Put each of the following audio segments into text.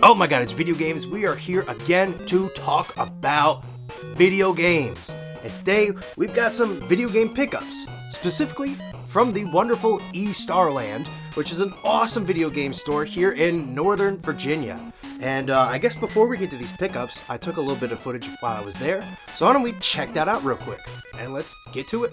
Oh my god, it's video games. We are here again to talk about video games. And today, we've got some video game pickups, specifically from the wonderful eStarland, which is an awesome video game store here in Northern Virginia. And I guess before we get to these pickups, I took a little bit of footage while I was there. So why don't we check that out real quick? And let's get to it.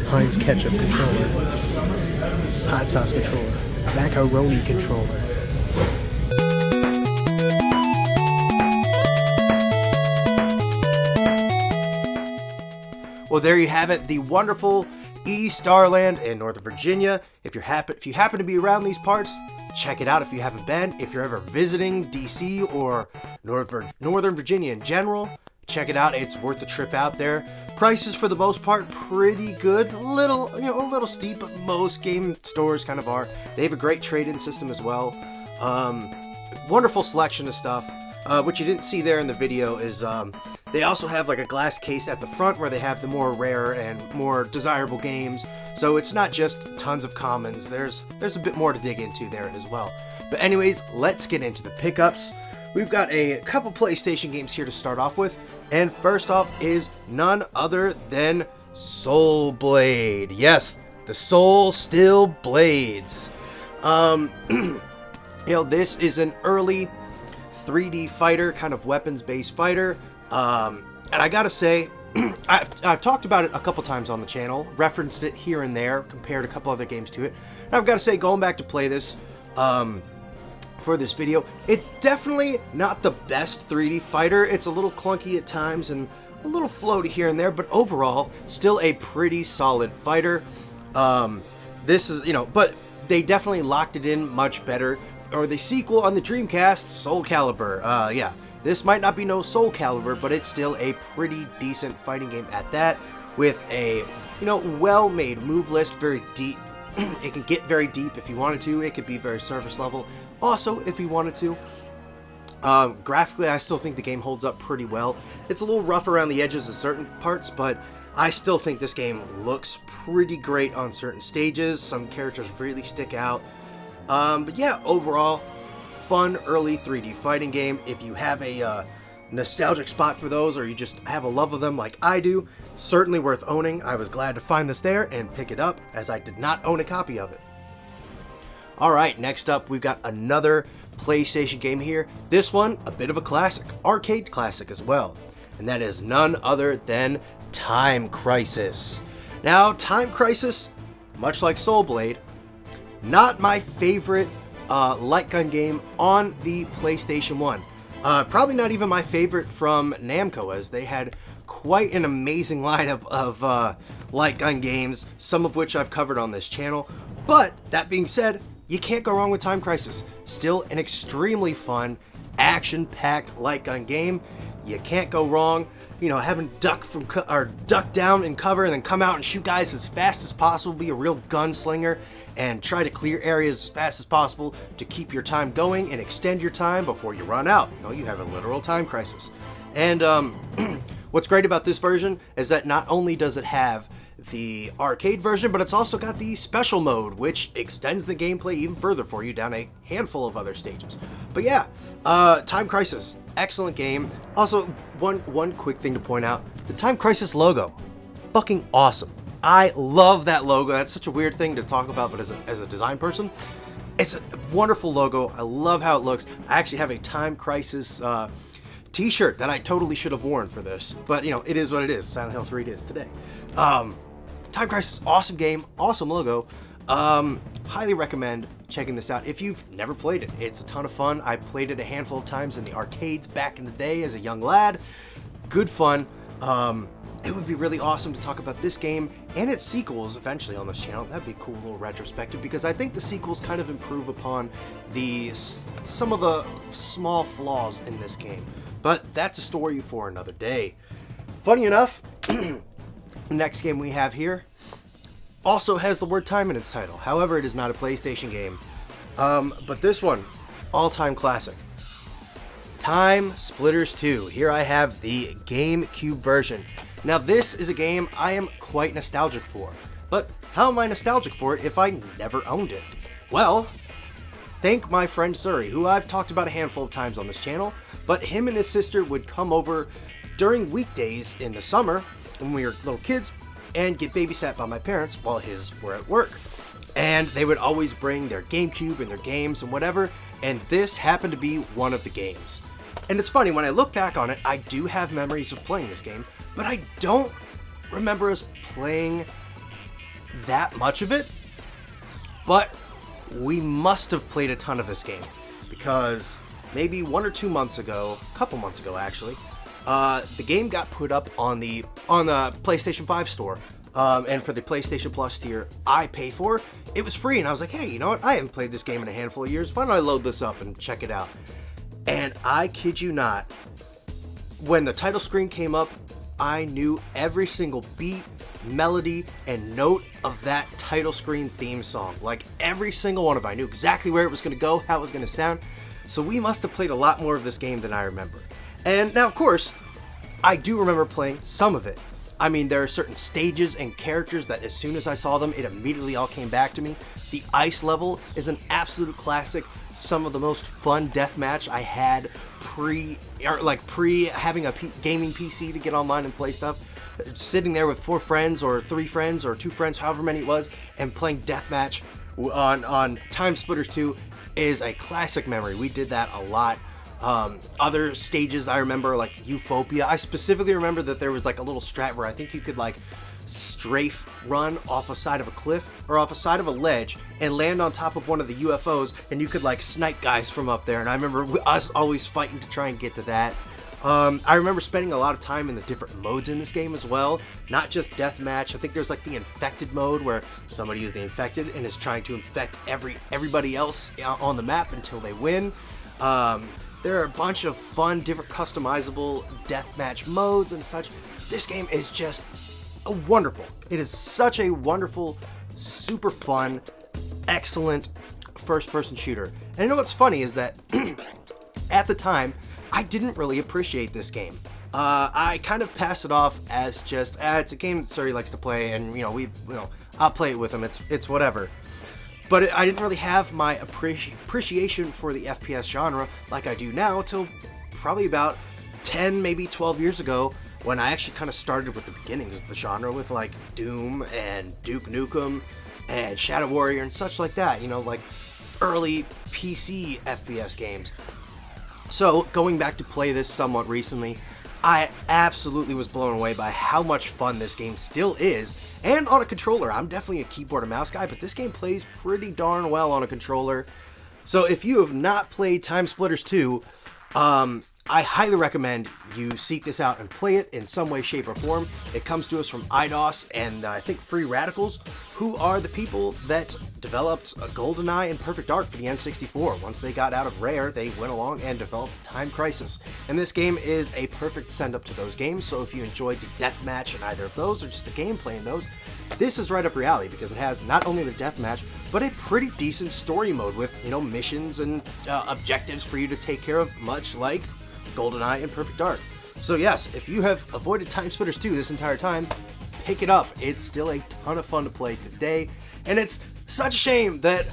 Heinz ketchup controller, hot sauce controller, macaroni controller. Well, there you have it, the wonderful eStarland in Northern Virginia. If you happen to be around these parts, check it out if you haven't been. If you're ever visiting DC or Northern Virginia in general, check it out. It's worth the trip out there. Prices for the most part pretty good. A little steep, but most game stores kind of are. They have a great trade-in system as well. Wonderful selection of stuff. What you didn't see there in the video is they also have like a glass case at the front where they have the more rare and more desirable games. So it's not just tons of commons. There's a bit more to dig into there as well. But anyways, let's get into the pickups. We've got a couple PlayStation games here to start off with. And first off is none other than Soul Blade. Yes, the Soul still blades. This is an early 3D fighter, kind of weapons-based fighter. And I gotta say, I've talked about it a couple times on the channel, referenced it here and there, compared a couple other games to it. And I've gotta say, going back to play this, for this video, it's definitely not the best 3D fighter. It's a little clunky at times and a little floaty here and there, but overall, still a pretty solid fighter. This is, but they definitely locked it in much better. Or the sequel on the Dreamcast, Soul Calibur. This might not be no Soul Calibur, but it's still a pretty decent fighting game at that, with a, well-made move list, very deep. It can get very deep if you wanted to. It could be very surface level also if you wanted to. Graphically, I still think the game holds up pretty well. It's a little rough around the edges of certain parts, but I still think this game looks pretty great on certain stages. Some characters really stick out. But yeah, overall, fun early 3D fighting game. If you have a nostalgic spot for those, or you just have a love of them like I do, certainly worth owning. I was glad to find this there and pick it up, as I did not own a copy of it. Alright, next up we've got another PlayStation game here. This one, a bit of a classic, arcade classic as well. And that is none other than Time Crisis. Now, Time Crisis, much like Soul Blade, not my favorite light gun game on the PlayStation 1. Probably not even my favorite from Namco, as they had quite an amazing lineup of light gun games, some of which I've covered on this channel. But, that being said, you can't go wrong with Time Crisis. Still an extremely fun, action-packed light gun game. You can't go wrong, having duck down in cover and then come out and shoot guys as fast as possible, be a real gunslinger, and try to clear areas as fast as possible to keep your time going and extend your time before you run out. You have a literal time crisis. And what's great about this version is that not only does it have the arcade version, but it's also got the special mode, which extends the gameplay even further for you down a handful of other stages. But yeah, Time Crisis, excellent game. Also, one quick thing to point out, the Time Crisis logo, fucking awesome. I love that logo. That's such a weird thing to talk about, but as a design person, it's a wonderful logo. I love how it looks. I actually have a Time Crisis t-shirt that I totally should have worn for this. But, you know, it is what it is. Silent Hill 3 it is today. Time Crisis, awesome game, awesome logo. Highly recommend checking this out if you've never played it. It's a ton of fun. I played it a handful of times in the arcades back in the day as a young lad. Good fun. It would be really awesome to talk about this game and its sequels eventually on this channel. That'd be a cool little retrospective, because I think the sequels kind of improve upon some of the small flaws in this game. But that's a story for another day. Funny enough, the next game we have here also has the word time in its title. However, it is not a PlayStation game. But this one, all-time classic. Time Splitters 2. Here I have the GameCube version. Now this is a game I am quite nostalgic for. But how am I nostalgic for it if I never owned it? Well, thank my friend Suri, who I've talked about a handful of times on this channel, but him and his sister would come over during weekdays in the summer when we were little kids and get babysat by my parents while his were at work. And they would always bring their GameCube and their games and whatever, and this happened to be one of the games. And it's funny, when I look back on it, I do have memories of playing this game, but I don't remember us playing that much of it. But we must have played a ton of this game, because maybe 1 or 2 months ago, a couple months ago actually, the game got put up on the PlayStation 5 store. And for the PlayStation Plus tier I pay for, it was free, and I was like, hey, you know what? I haven't played this game in a handful of years. Why don't I load this up and check it out? And I kid you not, when the title screen came up, I knew every single beat, melody, and note of that title screen theme song. Like, every single one of it. I knew exactly where it was going to go, how it was going to sound. So we must have played a lot more of this game than I remember. And now, of course, I do remember playing some of it. I mean, there are certain stages and characters that as soon as I saw them, it immediately all came back to me. The ice level is an absolute classic. Some of the most fun deathmatch I had pre having a gaming PC to get online and play stuff. Sitting there with 4 friends or 3 friends or 2 friends, however many it was, and playing deathmatch on Time Splitters 2 is a classic memory. We did that a lot. Other stages I remember, like Euphoria. I specifically remember that there was like a little strat where I think you could like strafe run off a side of a cliff or off a side of a ledge and land on top of one of the UFOs, and you could like snipe guys from up there. And I remember us always fighting to try and get to that. I remember spending a lot of time in the different modes in this game as well, not just deathmatch. I think there's like the infected mode where somebody is the infected and is trying to infect everybody else on the map until they win. There are a bunch of fun, different customizable deathmatch modes and such. This game is just wonderful. It is such a wonderful, super fun, excellent first-person shooter. And you know what's funny is that at the time, I didn't really appreciate this game. I kind of passed it off as just, it's a game that Suri likes to play, and I'll play it with him. It's whatever. But I didn't really have my appreciation for the FPS genre like I do now till probably about 10, maybe 12 years ago, when I actually kind of started with the beginnings of the genre with like Doom and Duke Nukem and Shadow Warrior and such like that, like early PC FPS games. So going back to play this somewhat recently, I absolutely was blown away by how much fun this game still is, and on a controller. I'm definitely a keyboard and mouse guy, but this game plays pretty darn well on a controller. So if you have not played Time Splitters 2, I highly recommend you seek this out and play it in some way, shape, or form. It comes to us from IDOS and I think Free Radicals, who are the people that developed GoldenEye and Perfect Dark for the N64. Once they got out of Rare, they went along and developed Time Crisis. And this game is a perfect send-up to those games, so if you enjoyed the deathmatch in either of those or just the gameplay in those, this is right up your alley, because it has not only the deathmatch, but a pretty decent story mode with, missions and objectives for you to take care of, much like GoldenEye and Perfect Dark. So yes, if you have avoided Time Splitters 2 this entire time, pick it up. It's still a ton of fun to play today, and it's such a shame that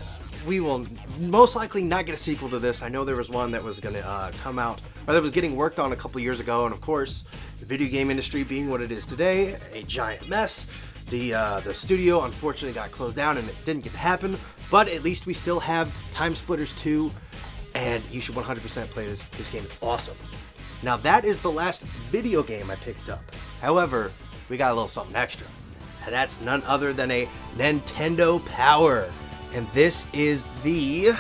we will most likely not get a sequel to this. I know there was one that was going to come out, or that was getting worked on a couple years ago, and of course, the video game industry being what it is today, a giant mess. The studio unfortunately got closed down and it didn't get to happen, but at least we still have Time Splitters 2, and you should 100% play this. This game is awesome. Now that is the last video game I picked up. However, we got a little something extra. And that's none other than a Nintendo Power. And this is the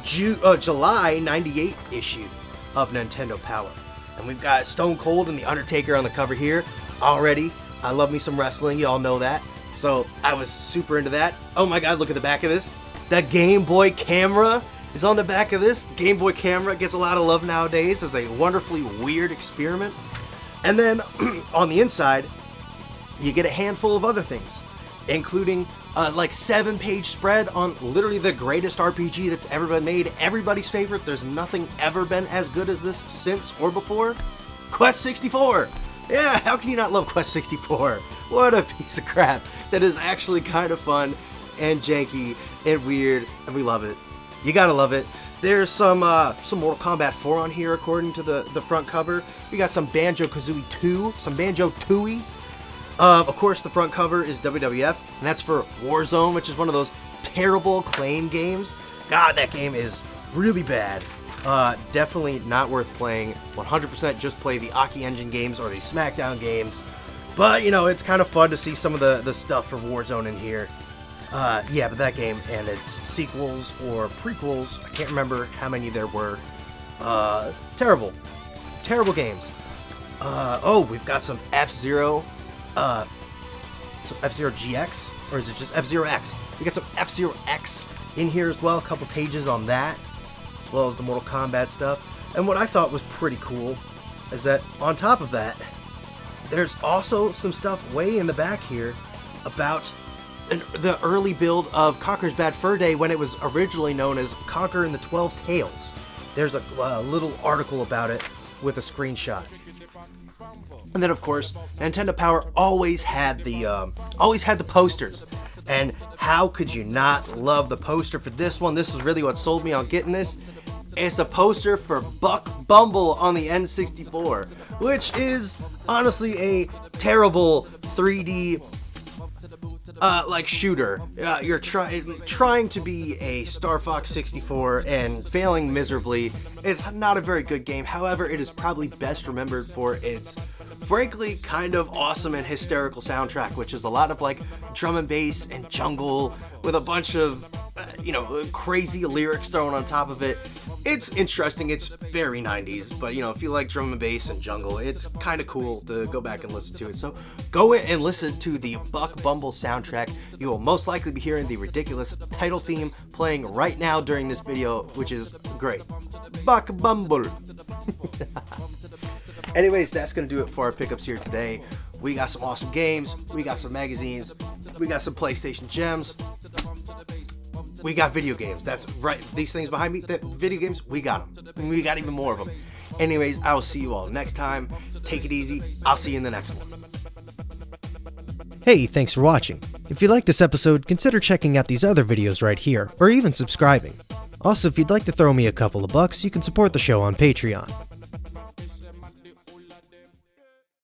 July 98 issue of Nintendo Power. And we've got Stone Cold and The Undertaker on the cover here. Already, I love me some wrestling, y'all know that. So I was super into that. Oh my god, look at the back of this. The Game Boy camera is on the back of this. The Game Boy camera gets a lot of love nowadays as a wonderfully weird experiment. And then on the inside, you get a handful of other things, including like 7-page spread on literally the greatest RPG that's ever been made. Everybody's favorite. There's nothing ever been as good as this since or before. Quest 64. Yeah, how can you not love Quest 64? What a piece of crap that is actually kind of fun and janky and weird, and we love it. You gotta love it. There's some Mortal Kombat 4 on here according to the front cover. We got some Banjo-Kazooie 2, some Banjo-Tooie. Of course, the front cover is WWF, and that's for Warzone, which is one of those terrible Acclaim games. God, that game is really bad. Definitely not worth playing. 100% just play the Aki Engine games or the SmackDown games. But, you know, it's kind of fun to see some of the stuff from Warzone in here. Yeah, but that game and its sequels or prequels, I can't remember how many there were. Terrible. Terrible games. Oh, we've got some F-Zero. Some F-Zero GX? Or is it just F-Zero X? We got some F-Zero X in here as well. A couple pages on that, as well as the Mortal Kombat stuff. And what I thought was pretty cool is that on top of that, there's also some stuff way in the back here about the early build of Conker's Bad Fur Day when it was originally known as Conker and the 12 Tails. There's a little article about it with a screenshot. And then, of course, Nintendo Power always had the posters. And how could you not love the poster for this one? This was really what sold me on getting this. It's a poster for Buck Bumble on the N64, which is honestly a terrible 3D like shooter. You're trying to be a Star Fox 64 and failing miserably. It's not a very good game. However, it is probably best remembered for its frankly kind of awesome and hysterical soundtrack, which is a lot of like drum and bass and jungle with a bunch of crazy lyrics thrown on top of it. It's interesting. It's very 90s, but if you like drum and bass and jungle, it's kind of cool to go back and listen to it. So go in and listen to the Buck Bumble soundtrack. You will most likely be hearing the ridiculous title theme playing right now during this video, which is great. Buck Bumble. Anyways, that's going to do it for our pickups here today. We got some awesome games. We got some magazines. We got some PlayStation gems. We got video games. That's right. These things behind me, the video games, we got them. And we got even more of them. Anyways, I will see you all next time. Take it easy. I'll see you in the next one. Hey, thanks for watching. If you like this episode, consider checking out these other videos right here, or even subscribing. Also, if you'd like to throw me a couple of bucks, you can support the show on Patreon.